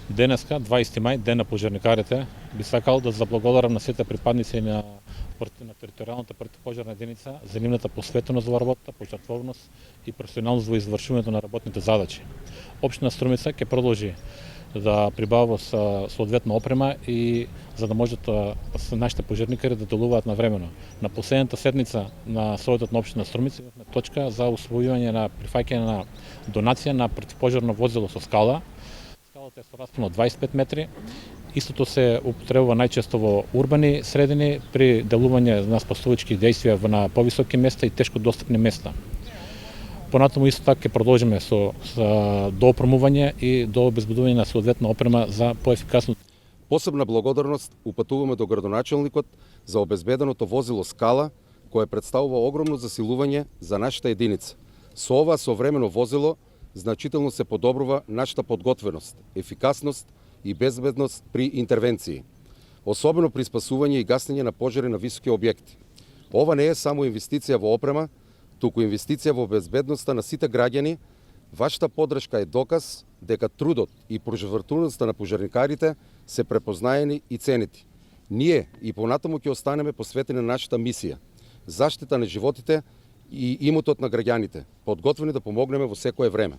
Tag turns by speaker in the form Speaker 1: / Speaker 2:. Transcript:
Speaker 1: Денеска, 20 мај, ден на пожарникарите, би сакал да заблагодарам на сите припадници на територијалната противпожарна единица за нивната посветеност во работата, почетворност и професионалност во извршувањето на работните задачи. Општина Струмица ќе продолжи да прибавува соодветна опрема и за да можат нашите пожарникари да делуваат навремено. На последната седница на Советот на општина Струмица имавме точка за усвојување на прифаќање на донација на противпожарно возило со скала. Скалата е со распон од 25 метри. Истото се употребува најчесто во урбани средини при делување на спасувачки дејствија на повисоки места и тешко достапни места. Понатаму исто така ќе продолжиме со доопремување и до обезбедување на соодветна опрема за поефикасно.
Speaker 2: Посебна благодарност упатуваме до градоначалникот за обезбеденото возило скала, кое представува огромно засилување за нашата единица. Со ова современо возило значително се подобрува нашата подготвеност, ефикасност и безбедност при интервенции, особено при спасување и гасење на пожари на високи објекти. Ова не е само инвестиција во опрема, туку инвестиција во безбедноста на сите граѓани. Вашата подршка е доказ дека трудот и пожртвуваноста на пожарникарите се препознаени и ценети. Ние и понатаму ќе останеме посветени на нашата мисија – заштита на животите и имотот на граѓаните, подготвени да помогнеме во секое време.